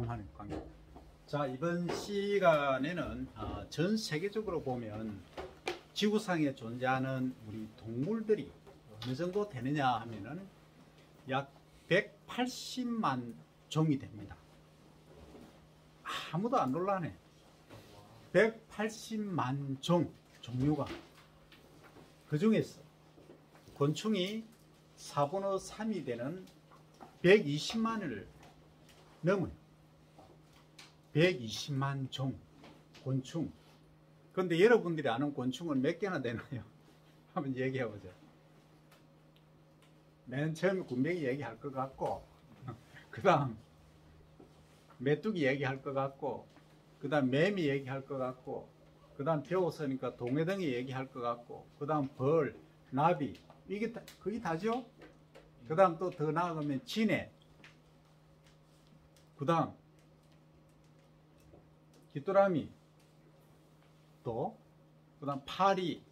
녹음하는 관계. 자, 이번 시간에는 전 세계적으로 보면 지구상에 존재하는 우리 동물들이 어느 정도 되느냐 하면은 약 180만 종이 됩니다. 아무도 안 놀라네. 180만 종류가. 그 중에서 곤충이 4분의 3이 되는 120만을 넘어요. 120만 종 곤충. 그런데 여러분들이 아는 곤충은 몇 개나 되나요? 한번 얘기해보죠. 맨 처음에 군뱅이 얘기할 것 같고, 그 다음 메뚜기 얘기할 것 같고, 그 다음 매미 얘기할 것 같고, 그 다음 배웠으니까 동해덩이 얘기할 것 같고, 그 다음 벌, 나비, 이게 거의 다죠? 그 다음 또 더 나아가면 진해, 그 다음 귀뚜라미, 또 그 다음 파리,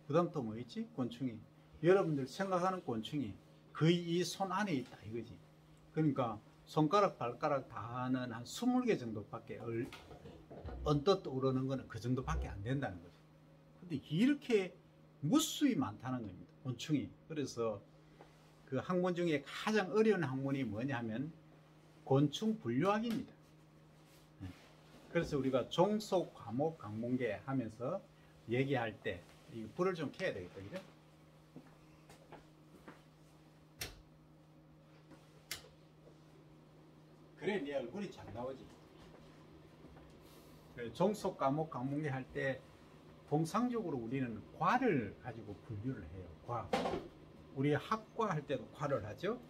그 다음 또 뭐 있지? 곤충이. 여러분들 생각하는 곤충이 거의 이 손 안에 있다 이거지. 그러니까 손가락 발가락 다 하는 한 20개 정도밖에 언뜻 오르는 거는 그 정도밖에 안 된다는 거죠. 근데 이렇게 무수히 많다는 겁니다, 곤충이. 그래서 그 학문 중에 가장 어려운 학문이 뭐냐면 곤충 분류학입니다. 그래서 우리가 종속, 과목, 강문계 하면서 얘기할 때 이 불을 좀 켜야 되겠다, 그죠? 그래 네 얼굴이 잘 나오지. 종속, 과목, 강문계 할 때 통상적으로 우리는 과를 가지고 분류를 해요. 과. 우리 학과 할 때도 과를 하죠.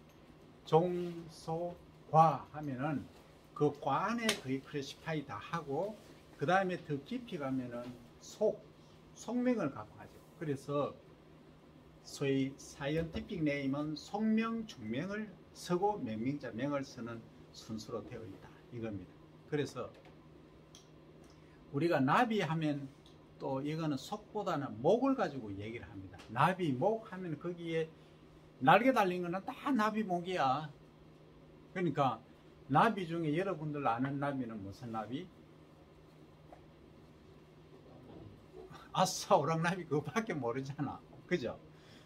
종소, 과 하면은 그 과 안에 거의 클래시파이 다 하고, 그 다음에 더 깊이 가면은 속명을 갖고 하죠. 그래서 소위 사이언티픽 네임은 속명, 중명을 쓰고 명명자 명을 쓰는 순서로 되어 있다 이겁니다. 그래서 우리가 나비 하면 또 이거는 속보다는 목을 가지고 얘기를 합니다. 나비, 목 하면 거기에 날개 달린 거는 다 나비 목이야. 그러니까 나비 중에 여러분들 아는 나비는 무슨 나비? 아싸 오랑나비 그거밖에 모르잖아, 그죠?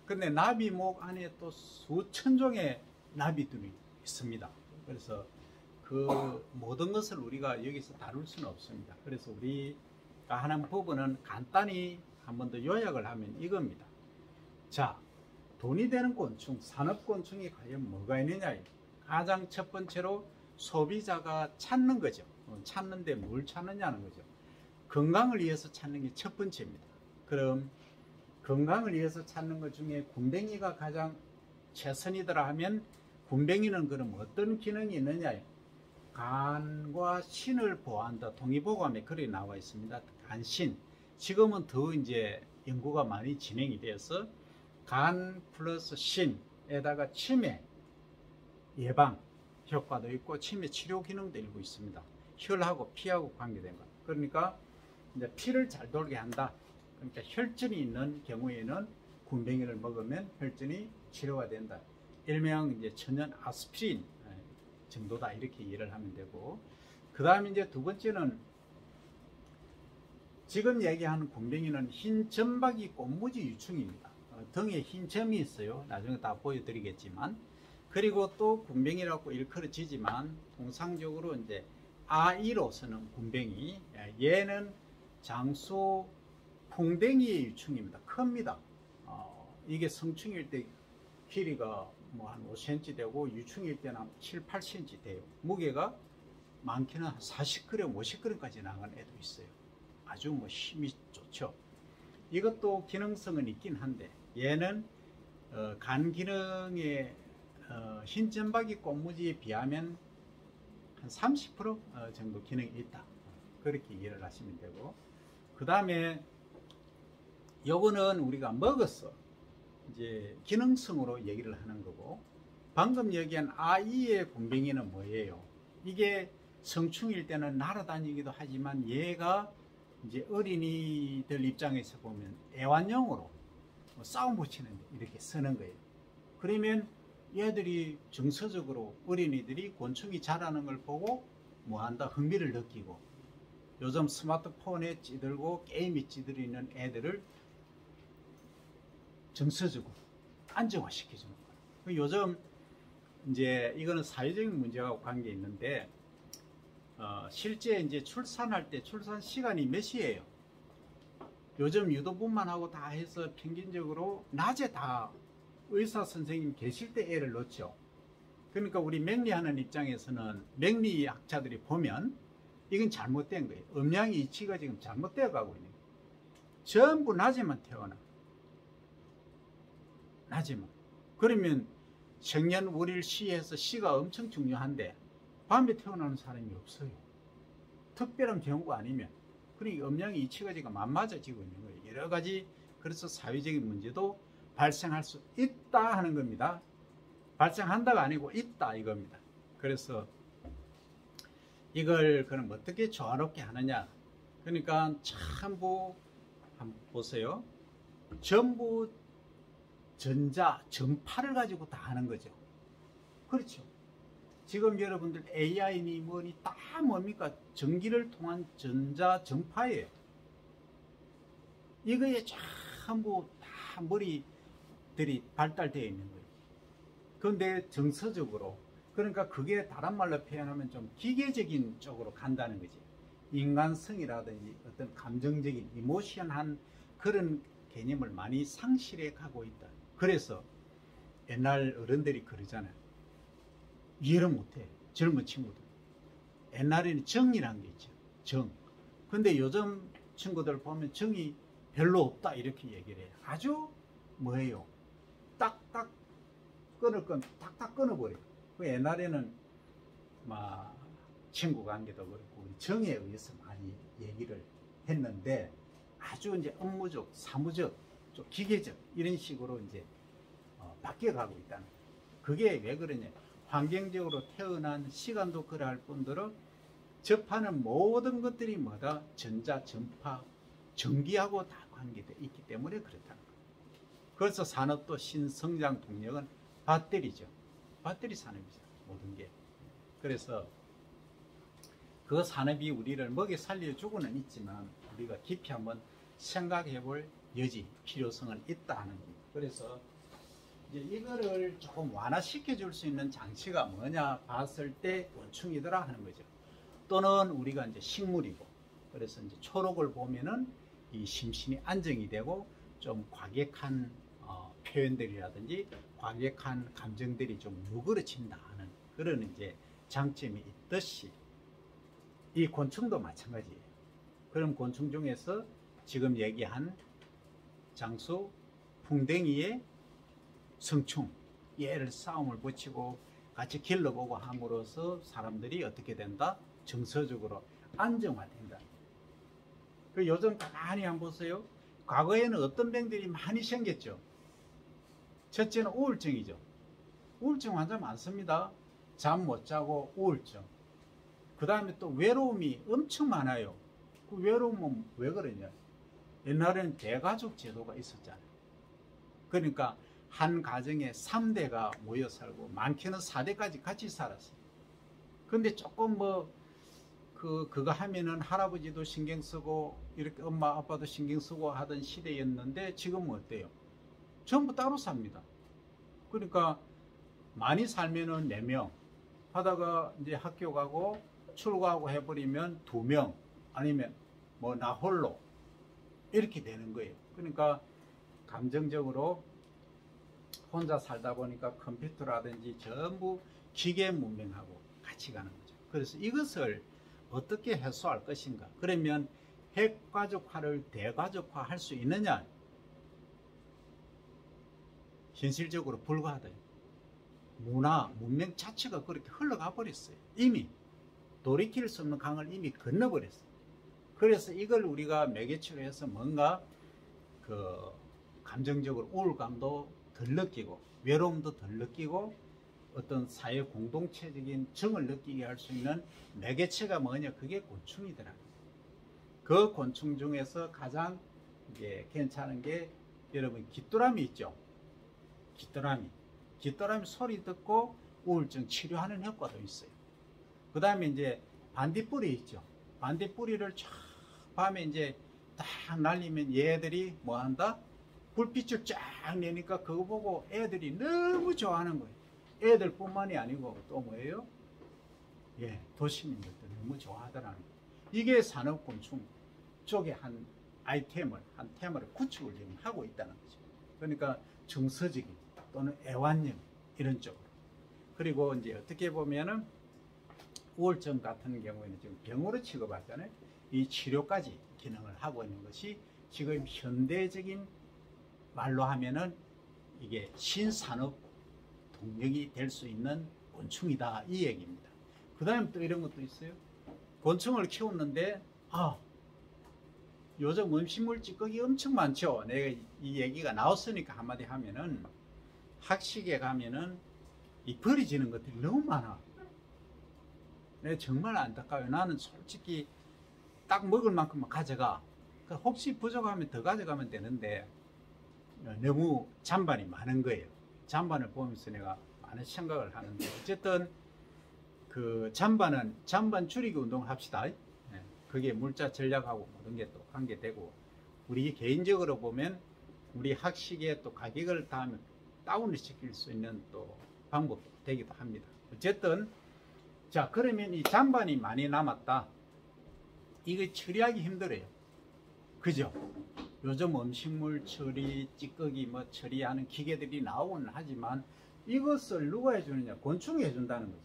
근데 나비 목 안에 또 수천 종의 나비들이 있습니다. 그래서 그 모든 것을 우리가 여기서 다룰 수는 없습니다. 그래서 우리가 하는 부분은 간단히 한 번 더 요약을 하면 이겁니다. 자, 돈이 되는 곤충, 산업곤충이 과연 뭐가 있느냐. 가장 첫 번째로 소비자가 찾는 거죠. 찾는데 뭘 찾느냐는 거죠. 건강을 위해서 찾는 게 첫 번째입니다. 그럼 건강을 위해서 찾는 것 중에 군뱅이가 가장 최선이더라 하면, 군뱅이는 그럼 어떤 기능이 있느냐. 간과 신을 보호한다. 동의보감에 글이 나와 있습니다. 간신. 지금은 더 이제 연구가 많이 진행이 되어서 간 플러스 신에다가 치매 예방 효과도 있고 치매 치료 기능도 일부 있습니다. 혈하고 피하고 관계된 것. 그러니까 이제 피를 잘 돌게 한다. 그러니까 혈전이 있는 경우에는 군뱅이를 먹으면 혈전이 치료가 된다. 일명 이제 천연 아스피린 정도다 이렇게 이해를 하면 되고, 그 다음에 이제 두 번째는 지금 얘기하는 군뱅이는 흰 점박이 꽃무지 유충입니다. 등에 흰 점이 있어요. 나중에 다 보여드리겠지만. 그리고 또 군뱅이라고 일컬어지지만 통상적으로 이제 아이로 쓰는 군뱅이, 얘는 장수 풍뎅이의 유충입니다. 큽니다. 이게 성충일 때 길이가 뭐 한 5cm 되고 유충일 때는 한 7, 8cm 돼요. 무게가 많게는 한 40g, 50g까지 나가는 애도 있어요. 아주 뭐 힘이 좋죠. 이것도 기능성은 있긴 한데 얘는 간 기능에 흰 점박이 꽃무지에 비하면 한 30% 정도 기능이 있다. 그렇게 이해를 하시면 되고, 그 다음에 요거는 우리가 먹었어. 이제 기능성으로 얘기를 하는 거고, 방금 얘기한 아이의 군뱅이는 뭐예요? 이게 성충일 때는 날아다니기도 하지만 얘가 이제 어린이들 입장에서 보면 애완용으로 싸움 붙이는데 이렇게 쓰는 거예요. 그러면 얘들이 정서적으로 어린이들이 곤충이 자라는 걸 보고 뭐한다 흥미를 느끼고 요즘 스마트폰에 찌들고 게임에 찌들이는 애들을 정서적으로 안정화시켜주는 거예요. 요즘 이제 이거는 사회적인 문제하고 관계 있는데 실제 이제 출산할 때 출산 시간이 몇 시예요? 요즘 유도분만 하고 다 해서 평균적으로 낮에 다 의사 선생님 계실 때 애를 넣죠. 그러니까 우리 맹리하는 입장에서는 맹리학자들이 보면 이건 잘못된 거예요. 음양의 이치가 지금 잘못되어 가고 있는 거예요. 전부 낮에만 태어나. 낮에만. 그러면 생년월일 시에서 시가 엄청 중요한데 밤에 태어나는 사람이 없어요. 특별한 경우가 아니면. 그러니까 음양의 이치가 지금 안 맞아지고 있는 거예요. 여러 가지 그래서 사회적인 문제도 발생할 수 있다 하는 겁니다. 발생한다가 아니고 있다 이겁니다. 그래서 이걸 그럼 어떻게 조화롭게 하느냐. 그러니까 전부 한번 보세요. 전부 전자, 전파를 가지고 다 하는 거죠. 그렇죠. 지금 여러분들 AI니 뭐니 다 뭡니까? 전기를 통한 전자, 전파예요. 이거에 전부 다 머리들이 발달되어 있는 거예요. 그런데 정서적으로 그러니까 그게 다른 말로 표현하면 좀 기계적인 쪽으로 간다는 거지. 인간성이라든지 어떤 감정적인 이모션한 그런 개념을 많이 상실해 가고 있다. 그래서 옛날 어른들이 그러잖아요. 이해를 못해. 젊은 친구들. 옛날에는 정이라는 게 있죠. 정. 근데 요즘 친구들 보면 정이 별로 없다 이렇게 얘기를 해요. 아주 뭐예요? 딱딱 끊을 건 딱딱 끊어버려요. 그 옛날에는 막 친구 관계도 그렇고 정에 의해서 많이 얘기를 했는데 아주 이제 업무적, 사무적, 좀 기계적 이런 식으로 이제 바뀌어가고 있다는 거예요. 그게 왜 그러냐? 환경적으로 태어난 시간도 그러할 뿐더러 접하는 모든 것들이 뭐다? 전자, 전파, 전기하고 다 관계되어 있기 때문에 그렇다는 거예요. 그래서 산업도 신성장 동력은 배터리죠. 배터리 산업이죠. 모든 게. 그래서 그 산업이 우리를 먹여 살려주고는 있지만 우리가 깊이 한번 생각해 볼 여지, 필요성은 있다 하는 겁니다. 그래서 이제 이거를 조금 완화시켜 줄 수 있는 장치가 뭐냐 봤을 때 곤충이더라 하는 거죠. 또는 우리가 이제 식물이고 그래서 이제 초록을 보면은 이 심신이 안정이 되고 좀 과격한 표현들이라든지 과격한 감정들이 좀 누그러진다 하는 그런 이제 장점이 있듯이 이 곤충도 마찬가지예요. 그럼 곤충 중에서 지금 얘기한 장수 풍뎅이의 성충 얘를 싸움을 붙이고 같이 길러보고 함으로써 사람들이 어떻게 된다? 정서적으로 안정화된다. 그 요즘 가만히 한번 보세요. 과거에는 어떤 병들이 많이 생겼죠. 첫째는 우울증이죠. 우울증 환자 많습니다. 잠 못 자고 우울증. 그 다음에 또 외로움이 엄청 많아요. 그 외로움은 왜 그러냐? 옛날에는 대가족 제도가 있었잖아요. 그러니까 한 가정에 3대가 모여 살고 많게는 4대까지 같이 살았어요. 근데 조금 그거 하면은 할아버지도 신경 쓰고 이렇게 엄마 아빠도 신경 쓰고 하던 시대였는데 지금은 어때요? 전부 따로 삽니다. 그러니까 많이 살면은 4명 하다가 이제 학교 가고 출가하고 해버리면 2명 아니면 뭐 나 홀로 이렇게 되는 거예요. 그러니까 감정적으로 혼자 살다 보니까 컴퓨터라든지 전부 기계 문명하고 같이 가는 거죠. 그래서 이것을 어떻게 해소할 것인가? 그러면 핵가족화를 대가족화 할 수 있느냐? 현실적으로 불가하다. 문화, 문명 자체가 그렇게 흘러가 버렸어요. 이미 돌이킬 수 없는 강을 이미 건너버렸어요. 그래서 이걸 우리가 매개체로 해서 뭔가 그 감정적으로 우울감도 덜 느끼고 외로움도 덜 느끼고 어떤 사회 공동체적인 정을 느끼게 할 수 있는 매개체가 뭐냐? 그게 곤충이더라고요. 그 곤충 중에서 가장 이제 괜찮은 게 여러분 귀뚜라미 있죠? 귀뚜라미. 귓바람이 소리 듣고 우울증 치료하는 효과도 있어요. 그 다음에 이제 반딧불이 있죠. 반딧불이를 쫙 밤에 이제 딱 날리면 얘들이 뭐 한다? 불빛을 쫙 내니까 그거 보고 애들이 너무 좋아하는 거예요. 애들뿐만이 아니고 또 뭐예요? 예, 도시민들도 너무 좋아하더라는 거예요. 이게 산업곤충 쪽에 한 아이템을, 한 테마를 구축을 지금 하고 있다는 거죠. 그러니까 정서적인 또는 애완형 이런 쪽으로. 그리고 이제 어떻게 보면은 우울증 같은 경우에는 지금 병으로 취급하잖아요. 이 치료까지 기능을 하고 있는 것이 지금 현대적인 말로 하면은 이게 신산업 동력이 될 수 있는 곤충이다 이 얘기입니다. 그 다음에 또 이런 것도 있어요. 곤충을 키웠는데 요즘 음식물 찌꺼기 엄청 많죠. 내가 이 얘기가 나왔으니까 한마디 하면은 학식에 가면은 이 버려지는 것들이 너무 많아. 내가 정말 안타까워요. 나는 솔직히 딱 먹을 만큼만 가져가. 혹시 부족하면 더 가져가면 되는데 너무 잔반이 많은 거예요. 잔반을 보면서 내가 많은 생각을 하는데 어쨌든 그 잔반 줄이기 운동을 합시다. 그게 물자 전략하고 모든 게 또 관계되고 우리 개인적으로 보면 우리 학식에 또 가격을 다운을 시킬 수 있는 또 방법도 되기도 합니다. 어쨌든 자 그러면 이 잔반이 많이 남았다. 이거 처리하기 힘들어요. 그죠? 요즘 음식물 처리, 찌꺼기 뭐 처리하는 기계들이 나오긴 하지만 이것을 누가 해주느냐? 곤충이 해준다는 거죠.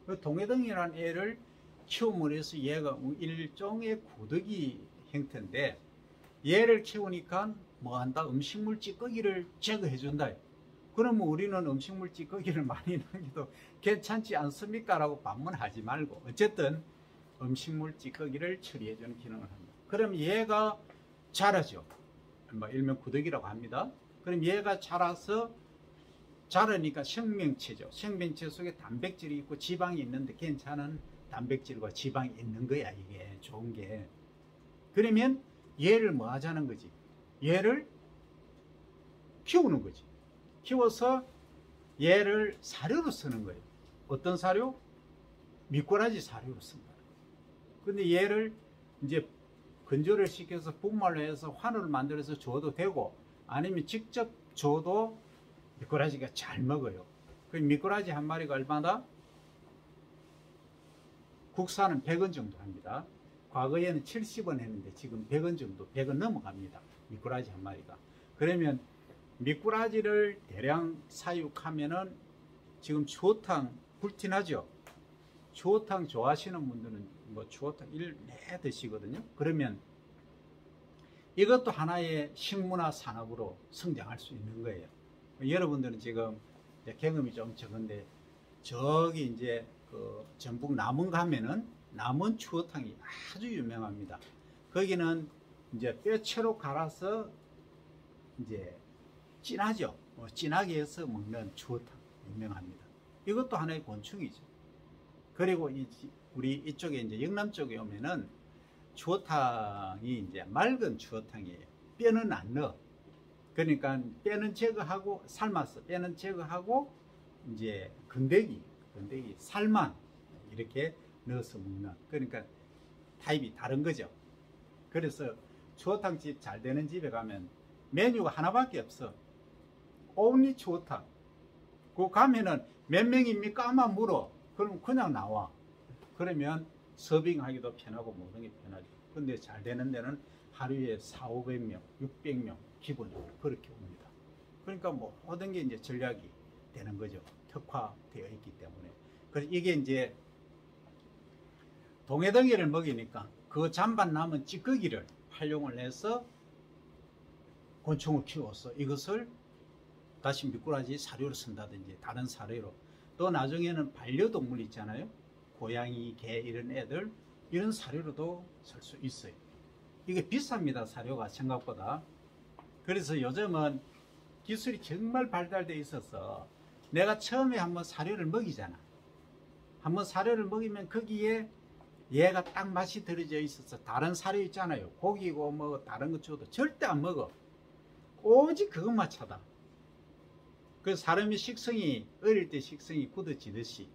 그 동해등이라는 애를 키움으로 해서 얘가 일종의 고더기 형태인데 얘를 키우니까 뭐 한다? 음식물 찌꺼기를 제거해 준다. 그러면 우리는 음식물 찌꺼기를 많이 남겨도 괜찮지 않습니까? 라고 반문하지 말고 어쨌든 음식물 찌꺼기를 처리해 주는 기능을 합니다. 그럼 얘가 자라죠. 뭐 일명 구더기라고 합니다. 그럼 얘가 자라니까 생명체죠. 생명체 속에 단백질이 있고 지방이 있는데 괜찮은 단백질과 지방이 있는 거야. 이게 좋은 게. 그러면 얘를 뭐 하자는 거지? 얘를 키우는 거지. 키워서 얘를 사료로 쓰는 거예요. 어떤 사료? 미꾸라지 사료로 쓴다. 근데 얘를 이제 건조를 시켜서 분말로 해서 환우를 만들어서 줘도 되고 아니면 직접 줘도 미꾸라지가 잘 먹어요. 그 미꾸라지 한 마리가 얼마나? 국산은 100원 정도 합니다. 과거에는 70원 했는데 지금 100원 정도, 100원 넘어갑니다. 미꾸라지 한 마리가. 그러면 미꾸라지를 대량 사육하면은 지금 추어탕 불티나죠? 추어탕 좋아하시는 분들은 뭐 추어탕 일내 드시거든요. 그러면 이것도 하나의 식문화 산업으로 성장할 수 있는 거예요. 여러분들은 지금 경험이 좀 적은데 저기 이제 그 전북 남원 가면은 남원 추어탕이 아주 유명합니다. 거기는 이제 뼈채로 갈아서 이제 진하죠. 진하게 해서 먹는 추어탕 유명합니다. 이것도 하나의 곤충이죠. 그리고 우리 이쪽에 이제 영남 쪽에 오면은 추어탕이 이제 맑은 추어탕이에요. 뼈는 안 넣어. 그러니까 뼈는 제거하고 삶아서 뼈는 제거하고 이제 건더기 살만 이렇게 넣어서 먹는. 그러니까 타입이 다른 거죠. 그래서 추어탕집 잘 되는 집에 가면 메뉴가 하나밖에 없어. 온리 추어탕. 그 가면은 몇 명입니까? 아마 물어. 그럼 그냥 나와. 그러면 서빙하기도 편하고 모든 게 편하죠. 근데 잘 되는 데는 하루에 400~500명, 600명 기본적으로 그렇게 옵니다. 그러니까 뭐 모든 게 이제 전략이 되는 거죠. 특화되어 있기 때문에. 그래서 이게 이제 동해덩이를 먹이니까 그 잔반 남은 찌꺼기를 활용을 해서 곤충을 키워서 이것을 다시 미꾸라지 사료로 쓴다든지 다른 사료로, 또 나중에는 반려동물 있잖아요. 고양이, 개 이런 애들 이런 사료로도 쓸 수 있어요. 이게 비쌉니다. 사료가 생각보다. 그래서 요즘은 기술이 정말 발달되어 있어서 내가 처음에 한번 사료를 먹이잖아. 한번 사료를 먹이면 거기에 얘가 딱 맛이 들어져 있어서 다른 사료 있잖아요. 고기고 뭐 다른 거 줘도 절대 안 먹어. 오직 그것만 찾아. 그 사람의 식성이 어릴 때 식성이 굳어지듯이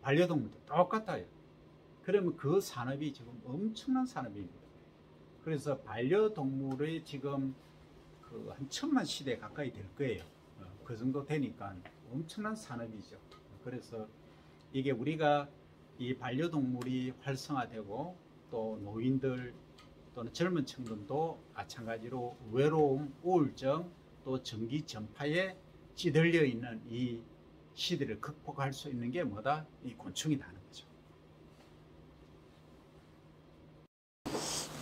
반려동물도 똑같아요. 그러면 그 산업이 지금 엄청난 산업입니다. 그래서 반려동물의 지금 그 한 1000만 시대 가까이 될 거예요. 그 정도 되니까 엄청난 산업이죠. 그래서 이게 우리가 이 반려동물이 활성화되고 또 노인들 또는 젊은 층들도 마찬가지로 외로움, 우울증, 또 전기 전파에 찌들려 있는 이 시대를 극복할 수 있는 게 뭐다? 이 곤충이라는 거죠.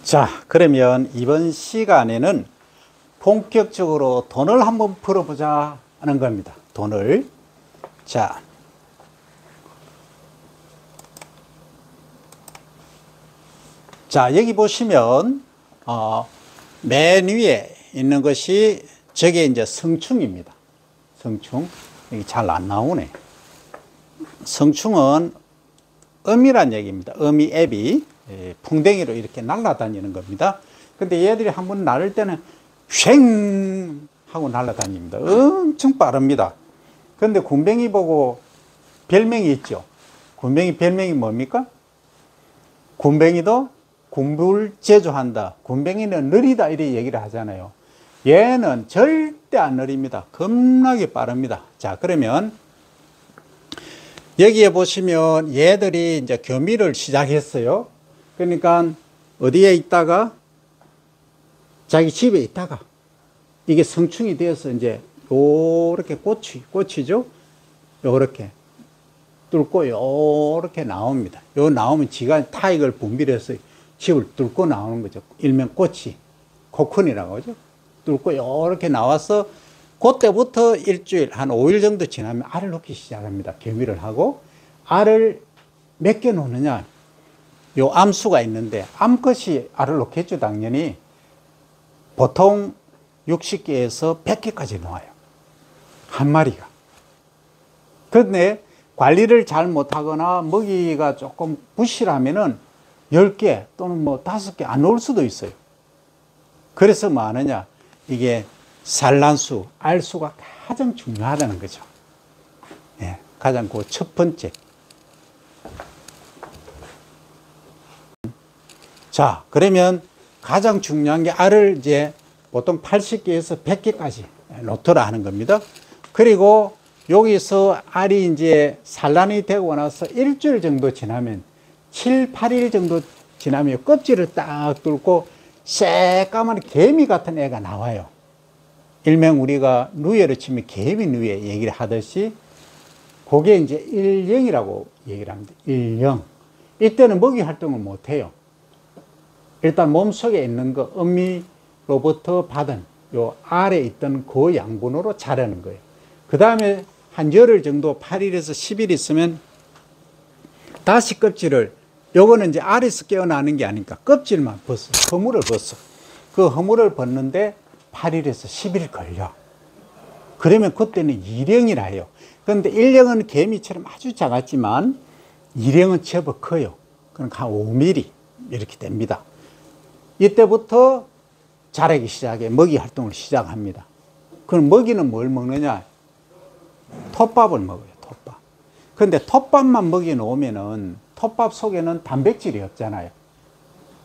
자, 그러면 이번 시간에는 본격적으로 돈을 한번 풀어보자 하는 겁니다. 돈을. 자, 여기 보시면 맨 위에 있는 것이 저게 이제 성충입니다. 성충. 여기 잘 안 나오네. 성충은 어미란 얘기입니다. 어미 앱이 풍뎅이로 이렇게 날아다니는 겁니다. 근데 얘들이 한번 날을 때는 쉥 하고 날아다닙니다. 엄청 빠릅니다. 근데 군뱅이 보고 별명이 있죠. 군뱅이 별명이 뭡니까? 군뱅이도 군불 제조한다. 군뱅이는 느리다 이렇게 얘기를 하잖아요. 얘는 절대 안 느립니다. 겁나게 빠릅니다. 자, 그러면 여기에 보시면 얘들이 이제 교미를 시작했어요. 그러니까 어디에 있다가 자기 집에 있다가 이게 성충이 되어서 이제 요렇게 꽃이죠. 요렇게 뚫고 요렇게 나옵니다. 요 나오면 지가 타익을 분비해서 집을 뚫고 나오는 거죠. 일명 꽃이 코쿤이라고 하죠. 뚫고 요렇게 나와서 그때부터 일주일 한 5일 정도 지나면 알을 놓기 시작합니다. 교미를 하고 알을 몇 개 놓느냐, 요 암수가 있는데 암컷이 알을 놓겠죠. 당연히 보통 60개에서 100개까지 놓아요. 한 마리가. 그런데 관리를 잘 못하거나 먹이가 조금 부실하면은 10개 또는 뭐 5개 안 놓을 수도 있어요. 그래서 뭐 하느냐, 이게 산란수, 알수가 가장 중요하다는 거죠. 예, 가장 그 첫 번째. 자, 그러면 가장 중요한 게 알을 이제 보통 80개에서 100개까지 놓더라 하는 겁니다. 그리고 여기서 알이 이제 산란이 되고 나서 일주일 정도 지나면 7, 8일 정도 지나면 껍질을 딱 뚫고 새까만 개미 같은 애가 나와요. 일명 우리가 누에로 치면 개미 누에 얘기를 하듯이 그게 이제 일령이라고 얘기를 합니다. 일령. 이때는 먹이 활동을 못 해요. 일단 몸속에 있는 거 어미로부터 받은 요 알에 있던 그 양분으로 자라는 거예요. 그 다음에 한 열흘 정도 8일에서 10일 있으면 다시 껍질을, 요거는 이제 알에서 깨어나는 게 아니니까 껍질만 벗어, 허물을 벗어. 그 허물을 벗는데 8일에서 10일 걸려. 그러면 그때는 일령이라 해요. 그런데 일령은 개미처럼 아주 작았지만 일령은 제법 커요. 그러니까 한 5mm 이렇게 됩니다. 이때부터 자라기 시작해 먹이 활동을 시작합니다. 그럼 먹이는 뭘 먹느냐? 톱밥을 먹어요. 톱밥. 그런데 톱밥만 먹여 놓으면은 톱밥 속에는 단백질이 없잖아요.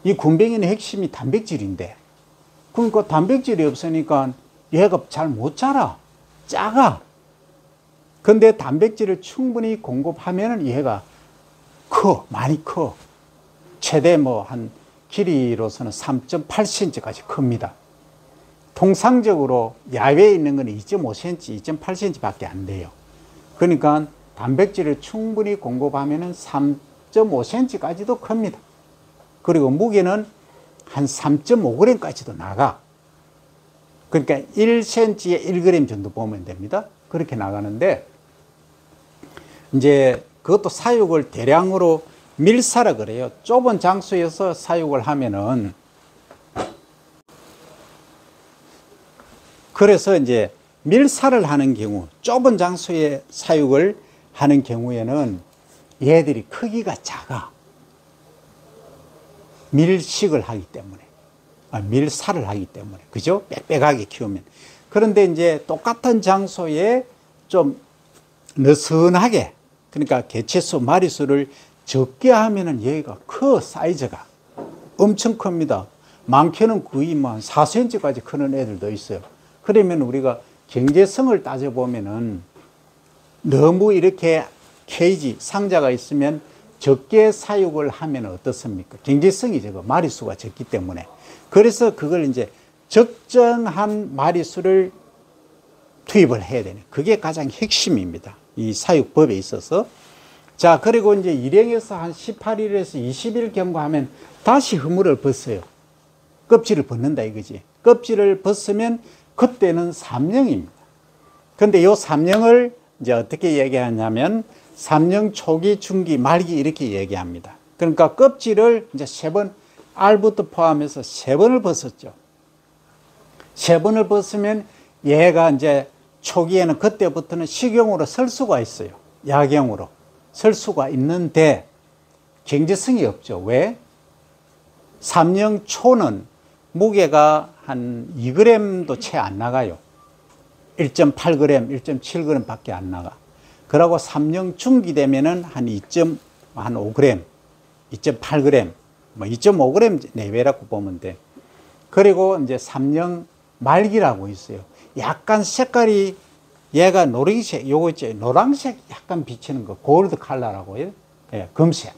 이 군뱅이의 핵심이 단백질인데, 그러니까 단백질이 없으니까 얘가 잘 못 자라. 작아. 근데 단백질을 충분히 공급하면은 얘가 많이 커. 최대 뭐 한 길이로서는 3.8cm까지 큽니다. 통상적으로 야외에 있는 건 2.5cm, 2.8cm 밖에 안 돼요. 그러니까 단백질을 충분히 공급하면 3.5cm까지도 큽니다. 그리고 무게는 한 3.5g까지도 나가. 그러니까 1cm에 1g 정도 보면 됩니다. 그렇게 나가는데, 이제 그것도 사육을 대량으로 밀사라 그래요. 좁은 장소에서 사육을 하면은, 그래서 이제 밀사를 하는 경우, 좁은 장소에 사육을 하는 경우에는 얘들이 크기가 작아. 밀식을 하기 때문에, 밀사를 하기 때문에, 그죠? 빽빽하게 키우면. 그런데 이제 똑같은 장소에 좀 느슨하게, 그러니까 개체수, 마리수를 적게 하면은 얘가 커, 사이즈가. 엄청 큽니다. 많게는 거의 뭐 4cm까지 크는 애들도 있어요. 그러면 우리가 경제성을 따져보면은 너무 이렇게 케이지, 상자가 있으면 적게 사육을 하면 어떻습니까? 경제성이 적어. 마리수가 적기 때문에. 그래서 그걸 이제 적정한 마리수를 투입을 해야 되는, 그게 가장 핵심입니다. 이 사육법에 있어서. 자, 그리고 이제 일행에서 한 18일에서 20일 경과하면 다시 허물을 벗어요. 껍질을 벗는다 이거지. 껍질을 벗으면 그때는 삼령입니다. 근데 요 삼령을 이제 어떻게 얘기하냐면 삼령 초기, 중기, 말기 이렇게 얘기합니다. 그러니까 껍질을 이제 3번, 알부터 포함해서 3번을 벗었죠. 3번을 벗으면 얘가 이제 초기에는 그때부터는 식용으로 설 수가 있어요. 약용으로 설 수가 있는데 경제성이 없죠. 왜? 삼령 초는 무게가 한 2g도 채 안 나가요. 1.8g, 1.7g 밖에 안 나가. 그러고 삼령 중기 되면은 한 2.5g, 2.8g, 뭐 2.5g 내외라고 보면 돼. 그리고 이제 삼령 말기라고 있어요. 약간 색깔이 얘가 노란색, 요거 있죠. 노란색 약간 비치는 거, 골드 컬러라고요. 예, 금색.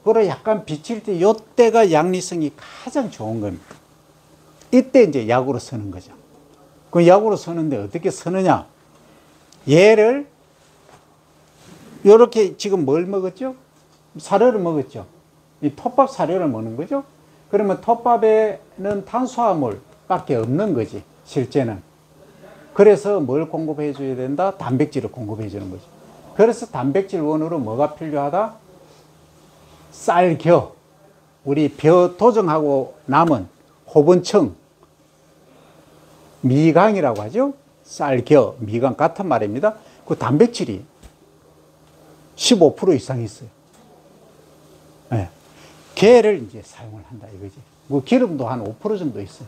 그리고 약간 비칠 때 요때가 양리성이 가장 좋은 겁니다. 이때 이제 약으로 서는 거죠. 그 약으로 서는데 어떻게 서느냐? 얘를 요렇게 지금 뭘 먹었죠? 사료를 먹었죠. 이 톱밥 사료를 먹는 거죠. 그러면 톱밥에는 탄수화물밖에 없는 거지, 실제는. 그래서 뭘 공급해 줘야 된다? 단백질을 공급해 주는 거죠. 그래서 단백질 원으로 뭐가 필요하다? 쌀, 겨, 우리 벼 도정하고 남은 호분청, 미강이라고 하죠. 쌀, 겨, 미강 같은 말입니다. 그 단백질이 15% 이상 있어요. 네. 게를 이제 사용을 한다 이거지. 뭐 기름도 한 5% 정도 있어요.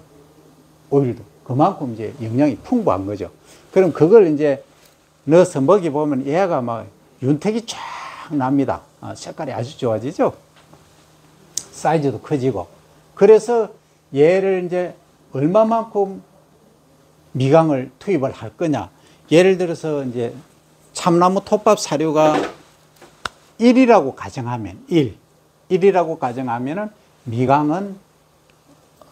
오일도. 그만큼 이제 영양이 풍부한 거죠. 그럼 그걸 이제 넣어서 먹여보면 얘가 막 윤택이 쫙 납니다. 색깔이 아주 좋아지죠. 사이즈도 커지고. 그래서 얘를 이제 얼마만큼 미강을 투입을 할 거냐. 예를 들어서 이제 참나무 톱밥 사료가 1이라고 가정하면 1이라고 가정하면은 미강은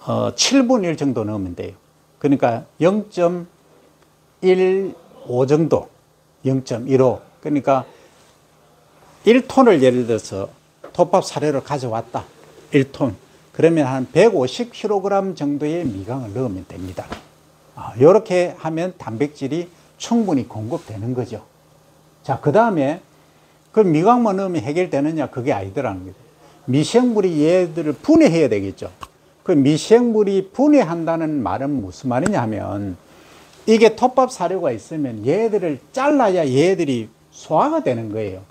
7분의 1 정도 넣으면 돼요. 그러니까 0.15 정도, 0.15. 그러니까 1톤을 예를 들어서 톱밥 사료를 가져왔다. 1톤. 그러면 한 150kg 정도의 미강을 넣으면 됩니다. 이렇게 하면 단백질이 충분히 공급되는 거죠. 자, 그 다음에 그 미강만 넣으면 해결되느냐? 그게 아니더라는 거죠. 미생물이 얘들을 분해해야 되겠죠. 그 미생물이 분해한다는 말은 무슨 말이냐 하면 이게 톱밥 사료가 있으면 얘들을 잘라야 얘들이 소화가 되는 거예요.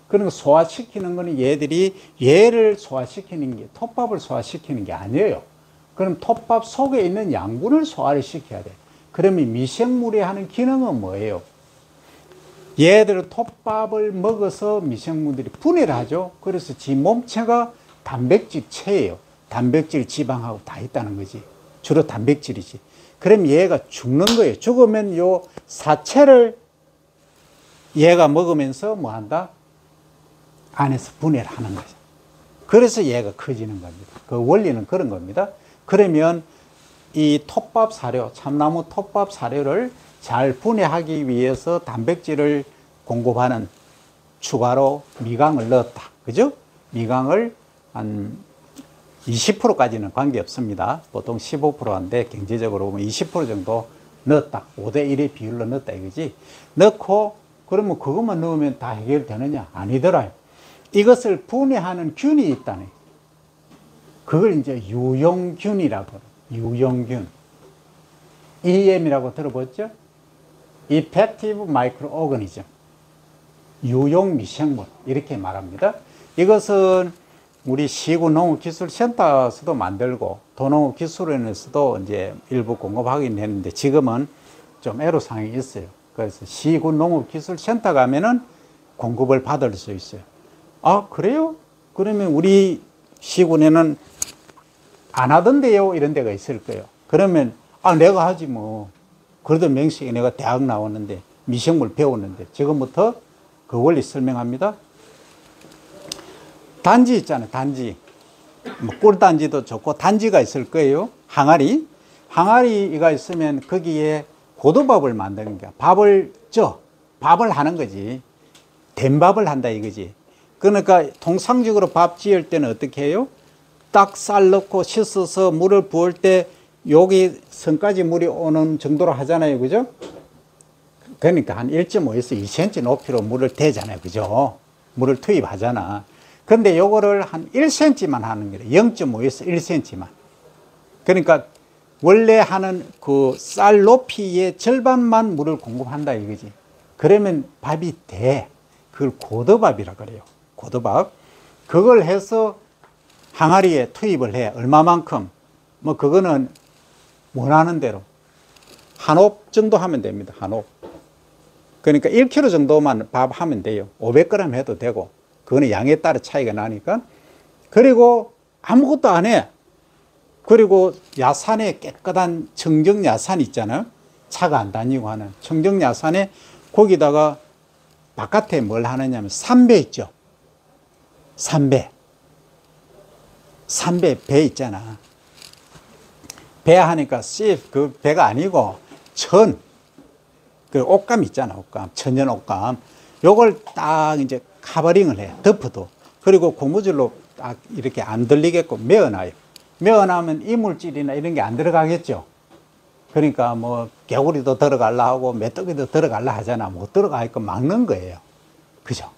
그러니까 소화시키는 거는 얘들이 얘를 소화시키는 게, 톱밥을 소화시키는 게 아니에요. 그럼 톱밥 속에 있는 양분을 소화를 시켜야 돼. 그러면 미생물이 하는 기능은 뭐예요? 얘들은 톱밥을 먹어서 미생물들이 분해를 하죠. 그래서 지 몸체가 단백질체예요. 단백질, 지방하고 다 있다는 거지. 주로 단백질이지. 그럼 얘가 죽는 거예요. 죽으면 요 사체를 얘가 먹으면서 뭐 한다? 안에서 분해를 하는 거죠. 그래서 얘가 커지는 겁니다. 그 원리는 그런 겁니다. 그러면 이 톱밥 사료, 참나무 톱밥 사료를 잘 분해하기 위해서 단백질을 공급하는 추가로 미강을 넣었다. 그죠? 미강을 한 20%까지는 관계없습니다. 보통 15%인데 경제적으로 보면 20% 정도 넣었다. 5대1의 비율로 넣었다 이거지. 넣고 그러면 그것만 넣으면 다 해결되느냐? 아니더라요. 이것을 분해하는 균이 있다네. 그걸 이제 유용균이라고 해요. 유용균. EM이라고 들어봤죠? Effective Microorganism. 유용 미생물. 이렇게 말합니다. 이것은 우리 시군 농업기술센터에서도 만들고 도농업기술원에서도 이제 일부 공급하긴 했는데 지금은 좀 애로사항이 있어요. 그래서 시군 농업기술센터 가면은 공급을 받을 수 있어요. 아, 그래요? 그러면 우리 시군에는 안 하던데요? 이런 데가 있을 거예요. 그러면, 아, 내가 하지 뭐. 그래도 명식에 내가 대학 나왔는데, 미생물 배웠는데, 지금부터 그 원리 설명합니다. 단지 있잖아요, 단지. 뭐 꿀단지도 좋고, 단지가 있을 거예요. 항아리. 항아리가 있으면 거기에 고두밥을 만드는 거야. 밥을 하는 거지. 된밥을 한다 이거지. 그러니까 통상적으로 밥 지을 때는 어떻게 해요? 딱 쌀 넣고 씻어서 물을 부을 때 여기 선까지 물이 오는 정도로 하잖아요. 그죠? 그러니까 한 1.5에서 2cm 높이로 물을 대잖아요. 그죠? 물을 투입하잖아. 근데 요거를 한 1cm만 하는 거예요. 0.5에서 1cm만. 그러니까 원래 하는 그 쌀 높이의 절반만 물을 공급한다 이거지. 그러면 밥이 돼. 그걸 고두밥이라 그래요. 고두밥. 그걸 해서 항아리에 투입을 해. 얼마만큼? 뭐 그거는 원하는 대로 한 옵 정도 하면 됩니다. 한 옵. 그러니까 1kg 정도만 밥 하면 돼요. 500g 해도 되고. 그거는 양에 따라 차이가 나니까. 그리고 아무것도 안 해. 그리고 야산에 깨끗한 청정 야산 있잖아요. 차가 안 다니고 하는 청정 야산에 거기다가 바깥에 뭘 하느냐면 삼배 있죠. 삼배 배 있잖아. 배 하니까 그 배가 아니고 그 옷감 있잖아. 옷감, 천연 옷감. 요걸 딱 이제 카버링을 해. 덮어도. 그리고 고무줄로 딱 이렇게 안 들리게끔 메어놔요. 메어놔면 이물질이나 이런 게 안 들어가겠죠. 그러니까 뭐 개구리도 들어갈라 하고 메뚜기도 들어갈라 하잖아. 못 들어가게끔 막는 거예요. 그죠?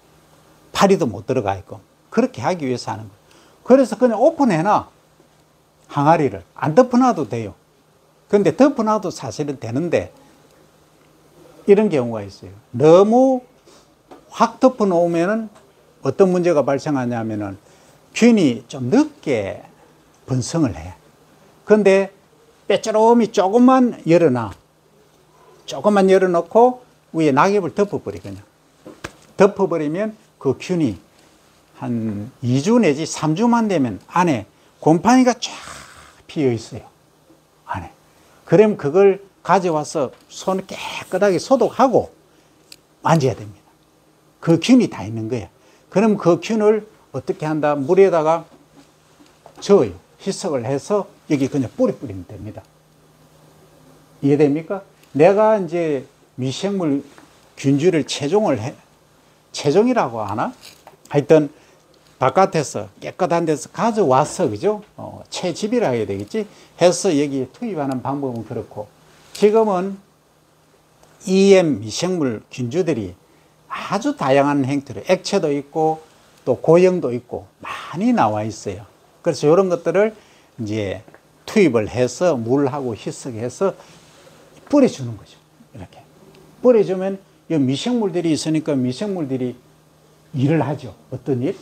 파리도 못 들어가게끔. 그렇게 하기 위해서 하는 거예요. 그래서 그냥 오픈해놔. 항아리를. 안 덮어놔도 돼요. 근데 덮어놔도 사실은 되는데 이런 경우가 있어요. 너무 확 덮어놓으면은 어떤 문제가 발생하냐면은 균이 좀 늦게 번성을 해. 근데 빼쪼롬이 조금만 열어놔. 조금만 열어놓고 위에 낙엽을 덮어버려 그냥. 덮어버리면 그 균이 한 2주 내지 3주만 되면 안에 곰팡이가 쫙 피어 있어요. 안에. 그럼 그걸 가져와서 손을 깨끗하게 소독하고 만져야 됩니다. 그 균이 다 있는 거예요. 그럼 그 균을 어떻게 한다? 물에다가 저어요. 희석을 해서 여기 그냥 뿌리면 됩니다. 이해됩니까? 내가 이제 미생물 균주를 체종이라고 하나? 하여튼 바깥에서 깨끗한 데서 가져와서, 그죠? 채집이라 해야 되겠지? 해서 여기에 투입하는 방법은 그렇고, 지금은 EM 미생물 균주들이 아주 다양한 형태로 액체도 있고 또 고형도 있고 많이 나와 있어요. 그래서 이런 것들을 이제 투입을 해서 물하고 희석해서 뿌려주는 거죠. 이렇게 뿌려주면 이 미생물들이 있으니까 미생물들이 일을 하죠. 어떤 일?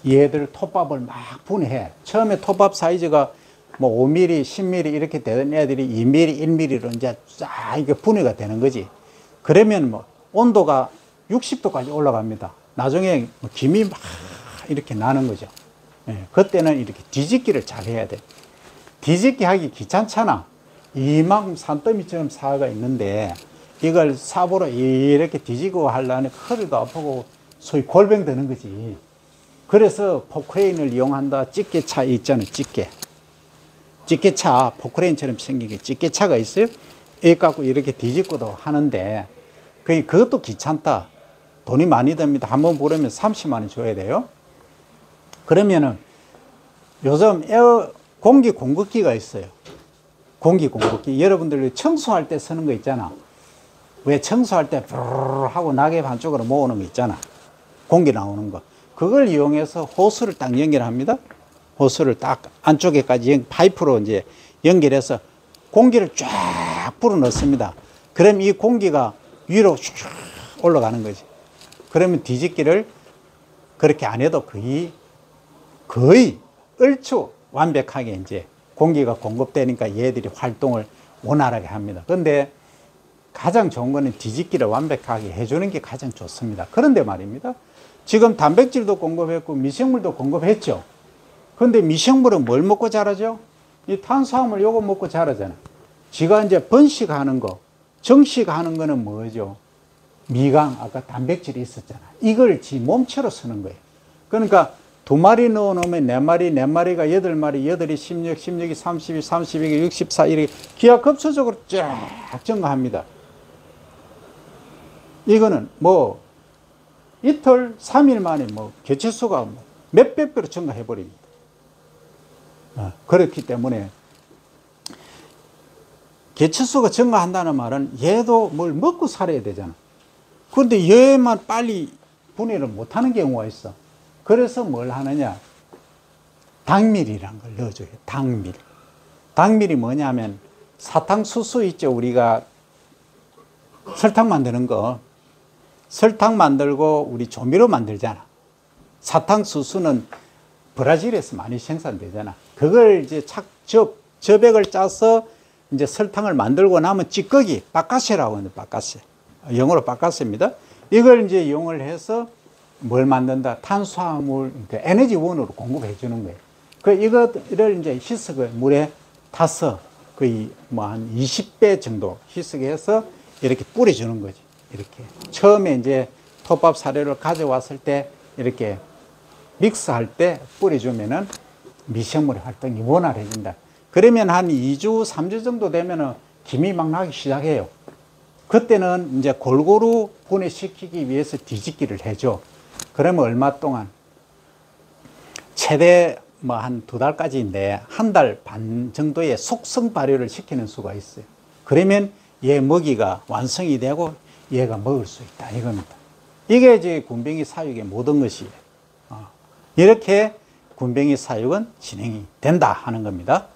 얘들 톱밥을 막 분해해. 처음에 톱밥 사이즈가 뭐 5mm, 10mm 이렇게 되던 애들이 2mm, 1mm로 이제 쫙 이게 분해가 되는 거지. 그러면 뭐 온도가 60도까지 올라갑니다. 나중에 뭐 김이 막 이렇게 나는 거죠. 예, 그때는 이렇게 뒤집기를 잘 해야 돼. 뒤집기 하기 귀찮잖아. 이만큼 산더미처럼 사가 있는데 이걸 삽으로 이렇게 뒤지고 하려면 허리도 아프고 소위 골병 드는 거지. 그래서 포크레인을 이용한다. 집게차 있잖아요. 집게차 포크레인처럼 생긴 게 집게차가 있어요. 이 갖고 이렇게 뒤집고도 하는데 그것도 귀찮다. 돈이 많이 듭니다. 한번 보려면 30만 원 줘야 돼요. 그러면은 요즘 공기 공급기가 있어요. 공기 공급기. 여러분들 청소할 때 쓰는 거 있잖아. 왜 청소할 때 브르르 하고 낙엽 한쪽으로 모으는 거 있잖아. 공기 나오는 거. 그걸 이용해서 호스를 딱 연결합니다. 호스를 딱 안쪽에까지 파이프로 이제 연결해서 공기를 쫙 불어 넣습니다. 그럼 이 공기가 위로 쭉 올라가는 거지. 그러면 뒤집기를 그렇게 안 해도 거의 얼추 완벽하게 이제 공기가 공급되니까 얘들이 활동을 원활하게 합니다. 근데 가장 좋은 거는 뒤집기를 완벽하게 해주는 게 가장 좋습니다. 그런데 말입니다. 지금 단백질도 공급했고 미생물도 공급했죠. 그런데 미생물은 뭘 먹고 자라죠? 이 탄수화물 요거 먹고 자라잖아. 지가 이제 번식하는 거, 정식하는 거는 뭐죠? 미강, 아까 단백질이 있었잖아. 이걸 지 몸체로 쓰는 거예요. 그러니까 2마리 넣어놓으면 4마리, 4마리가 8마리, 8이 16, 16이 32, 32가 64, 이렇게 기하급수적으로 쫙 증가합니다. 이거는 뭐 이틀, 3일 만에 뭐 개체수가 몇백 배로 증가해버립니다. 그렇기 때문에 개체수가 증가한다는 말은 얘도 뭘 먹고 살아야 되잖아. 그런데 얘만 빨리 분해를 못하는 경우가 있어. 그래서 뭘 하느냐? 당밀이라는 걸 넣어줘요. 당밀. 당밀이 뭐냐면 사탕수수 있죠. 우리가 설탕 만드는 거. 설탕 만들고 우리 조미료 만들잖아. 사탕수수는 브라질에서 많이 생산되잖아. 그걸 이제 저백을 짜서 이제 설탕을 만들고 나면 찌꺼기, 바카세라고 하는데, 바카세. 영어로 바카세입니다. 이걸 이제 이용을 해서 뭘 만든다? 탄수화물, 그러니까 에너지원으로 공급해 주는 거예요. 이거를 이제 희석을 물에 타서 거의 뭐 한 20배 정도 희석해서 이렇게 뿌려주는 거지. 이렇게. 처음에 이제 톱밥 사료를 가져왔을 때 이렇게 믹스할 때 뿌려주면은 미생물의 활동이 원활해진다. 그러면 한 2주, 3주 정도 되면은 김이 막 나기 시작해요. 그때는 이제 골고루 분해시키기 위해서 뒤집기를 해줘. 그러면 얼마 동안? 최대 뭐 한 2달까지인데 한 달 반 정도의 속성 발효를 시키는 수가 있어요. 그러면 얘 먹이가 완성이 되고 얘가 먹을 수 있다 이겁니다. 이게 이제 군뱅이 사육의 모든 것이에요. 이렇게 군뱅이 사육은 진행이 된다 하는 겁니다.